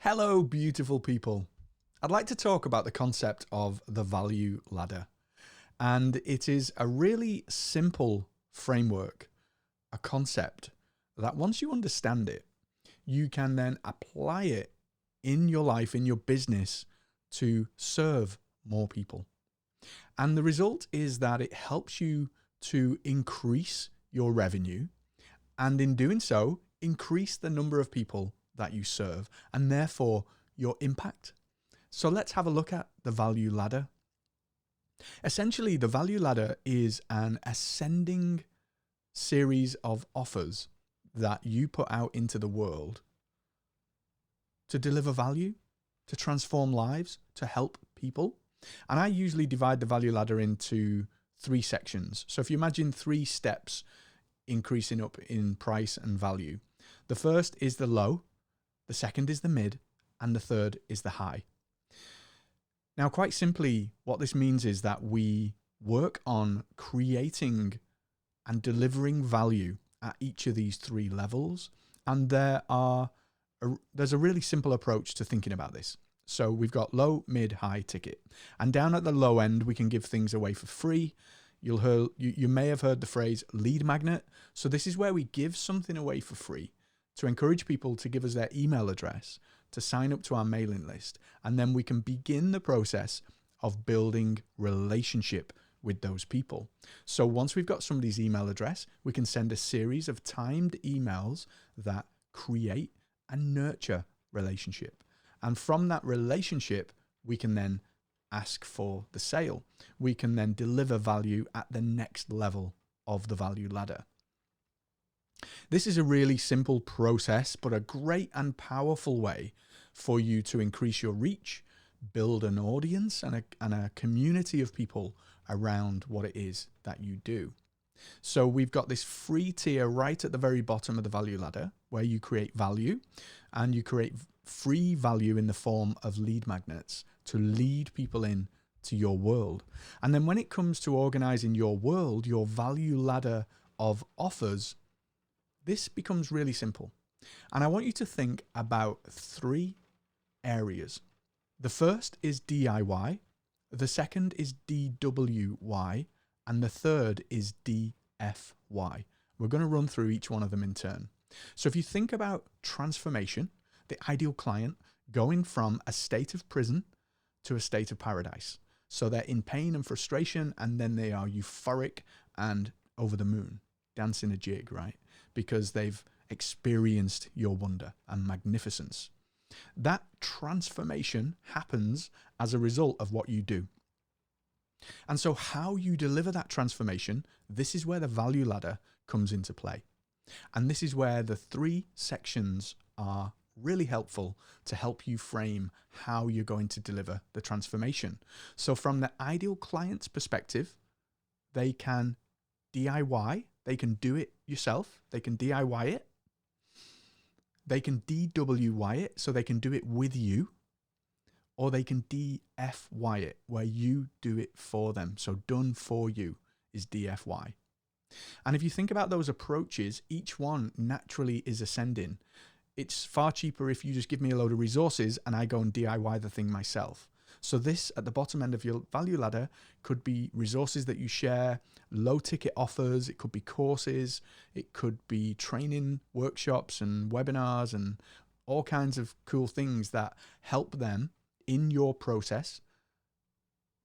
Hello, beautiful people. I'd like to talk about the concept of the value ladder. And it is a really simple framework, a concept that once you understand it, you can then apply it in your life, in your business, to serve more people. And the result is that it helps you to increase your revenue, and in doing so, increase the number of people that you serve, and therefore your impact. So let's have a look at the value ladder. Essentially, the value ladder is an ascending series of offers that you put out into the world to deliver value, to transform lives, to help people. And I usually divide the value ladder into 3 sections. So if you imagine 3 steps increasing up in price and value, the first is the low, the second is the mid, and the third is the high. Now, quite simply, what this means is that we work on creating and delivering value at each of these 3 levels. And there's a really simple approach to thinking about this. So we've got low, mid, high ticket. And down at the low end, we can give things away for free. You may have heard the phrase lead magnet. So this is where we give something away for free to encourage people to give us their email address, to sign up to our mailing list, and then we can begin the process of building relationship with those people. So once we've got somebody's email address, we can send a series of timed emails that create and nurture relationship. And from that relationship, we can then ask for the sale. We can then deliver value at the next level of the value ladder. This is a really simple process, but a great and powerful way for you to increase your reach, build an audience and a community of people around what it is that you do. So we've got this free tier right at the very bottom of the value ladder where you create value, and you create free value in the form of lead magnets to lead people in to your world. And then when it comes to organizing your world, your value ladder of offers, this becomes really simple. And I want you to think about 3 areas. The first is DIY, the second is DWY, and the third is DFY. We're going to run through each one of them in turn. So if you think about transformation, the ideal client going from a state of prison to a state of paradise. So they're in pain and frustration, and then they are euphoric and over the moon, dancing a jig, right? Because they've experienced your wonder and magnificence. That transformation happens as a result of what you do. And so how you deliver that transformation, this is where the value ladder comes into play. And this is where the 3 sections are really helpful to help you frame how you're going to deliver the transformation. So from the ideal client's perspective, they can DIY, they can do it yourself, they can DIY it, they can DWY it, so they can do it with you, or they can DFY it, where you do it for them. So done for you is DFY. And if you think about those approaches, each one naturally is ascending. It's far cheaper if you just give me a load of resources and I go and DIY the thing myself. So this at the bottom end of your value ladder could be resources that you share, low ticket offers, it could be courses, it could be training workshops and webinars and all kinds of cool things that help them in your process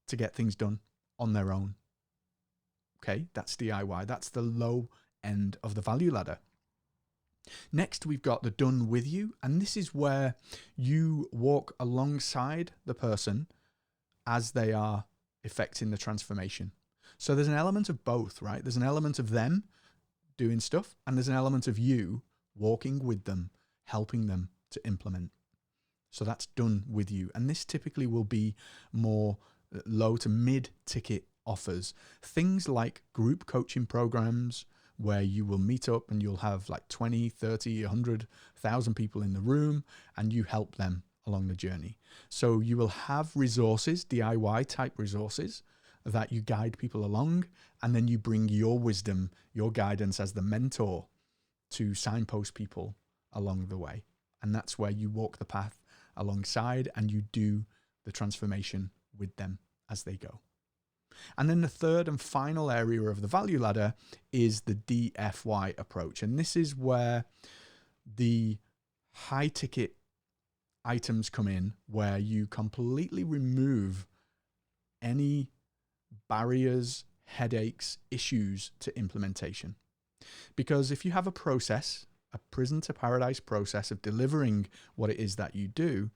to get things done on their own. Okay, that's DIY. That's the low end of the value ladder. Next, we've got the done with you. And this is where you walk alongside the person as they are effecting the transformation. So there's an element of both, right? There's an element of them doing stuff, and there's an element of you walking with them, helping them to implement. So that's done with you. And this typically will be more low to mid ticket offers. Things like group coaching programs where you will meet up and you'll have like 20, 30, 100,000 people in the room and you help them along the journey. So you will have resources, DIY type resources that you guide people along, and then you bring your wisdom, your guidance as the mentor to signpost people along the way. And that's where you walk the path alongside, and you do the transformation with them as they go. And then the third and final area of the value ladder is the DFY approach. And this is where the high ticket items come in, where you completely remove any barriers, headaches, issues to implementation. Because if you have a process, a prison to paradise process of delivering what it is that you do,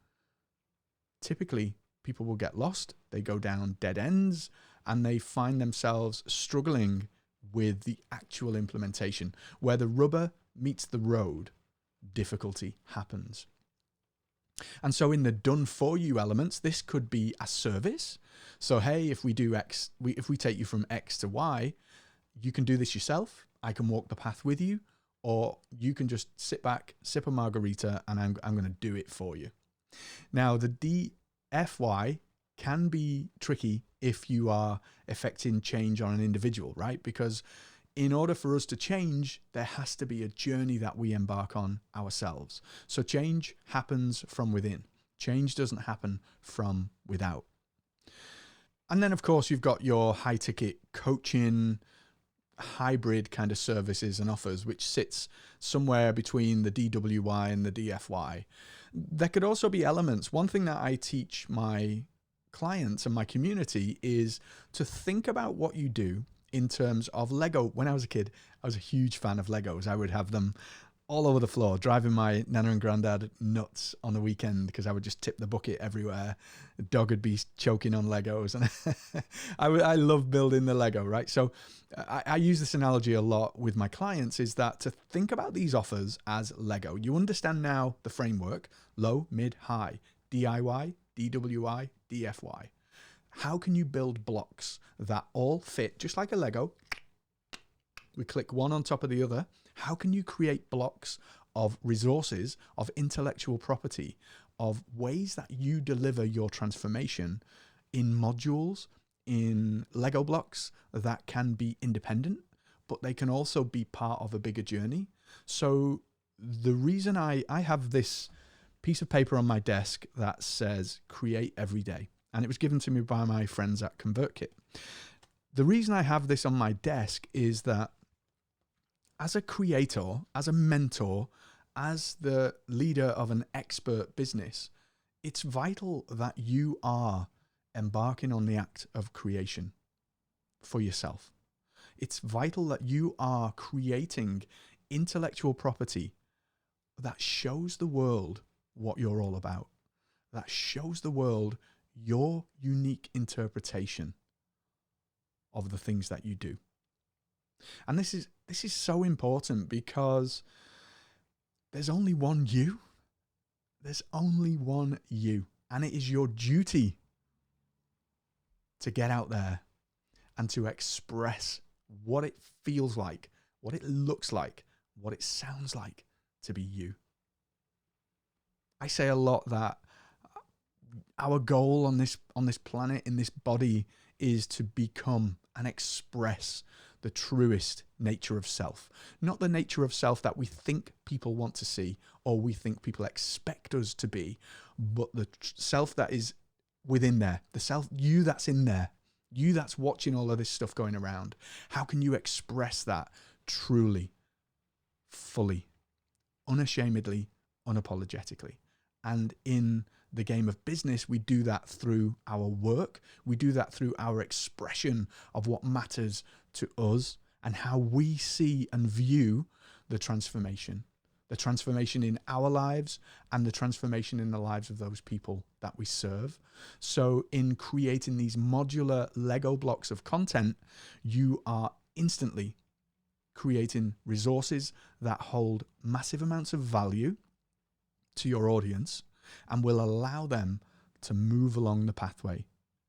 typically people will get lost, they go down dead ends, and they find themselves struggling with the actual implementation. Where the rubber meets the road, difficulty happens. And so in the done for you elements, this could be a service. So, hey, if we do X, if we take you from X to Y, you can do this yourself. I can walk the path with you, or you can just sit back, sip a margarita, and I'm going to do it for you. Now, the DFY can be tricky if you are effecting change on an individual, right? Because in order for us to change, there has to be a journey that we embark on ourselves. So change happens from within. Change doesn't happen from without. And then, of course, you've got your high ticket coaching, hybrid kind of services and offers, which sits somewhere between the DWY and the DFY. There could also be elements. One thing that I teach my clients and my community is to think about what you do in terms of Lego. When I was a kid, I was a huge fan of Legos. I would have them all over the floor, driving my nana and granddad nuts on the weekend because I would just tip the bucket everywhere. The dog would be choking on Legos, and I love building the Lego, right? So I use this analogy a lot with my clients, is that to think about these offers as Lego. You understand now the framework: low, mid, high, DIY, DWI, DFY. How can you build blocks that all fit just like a Lego? We click one on top of the other. How can you create blocks of resources, of intellectual property, of ways that you deliver your transformation in modules, in Lego blocks that can be independent, but they can also be part of a bigger journey? So the reason I have this piece of paper on my desk that says create every day, and it was given to me by my friends at ConvertKit. The reason I have this on my desk is that as a creator, as a mentor, as the leader of an expert business, it's vital that you are embarking on the act of creation for yourself. It's vital that you are creating intellectual property that shows the world what you're all about, that shows the world your unique interpretation of the things that you do. And this is so important because there's only one you. There's only one you. And it is your duty to get out there and to express what it feels like, what it looks like, what it sounds like to be you. I say a lot that our goal on this planet, in this body, is to become and express the truest nature of self. Not the nature of self that we think people want to see or we think people expect us to be, but the self that is within there, the self, you that's in there, you that's watching all of this stuff going around. How can you express that truly, fully, unashamedly, unapologetically? And in the game of business, we do that through our work. We do that through our expression of what matters to us and how we see and view the transformation in our lives and the transformation in the lives of those people that we serve. So in creating these modular Lego blocks of content, you are instantly creating resources that hold massive amounts of value to your audience and will allow them to move along the pathway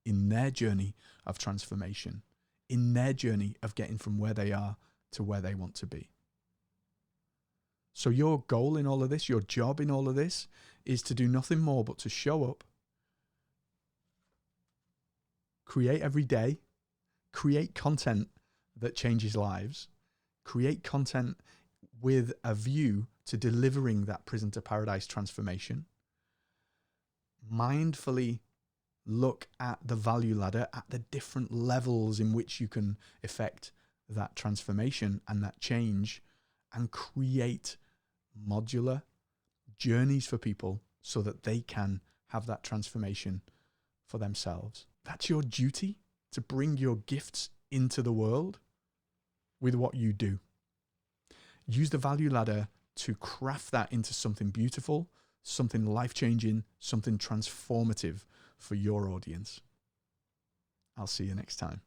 in their journey of transformation, in their journey of getting from where they are to where they want to be. So your goal in all of this, your job in all of this, is to do nothing more but to show up, create every day, create content that changes lives, create content with a view to delivering that prison to paradise transformation, mindfully look at the value ladder, at the different levels in which you can effect that transformation and that change, and create modular journeys for people so that they can have that transformation for themselves. That's your duty, to bring your gifts into the world with what you do. Use the value ladder to craft that into something beautiful, something life-changing, something transformative for your audience. I'll see you next time.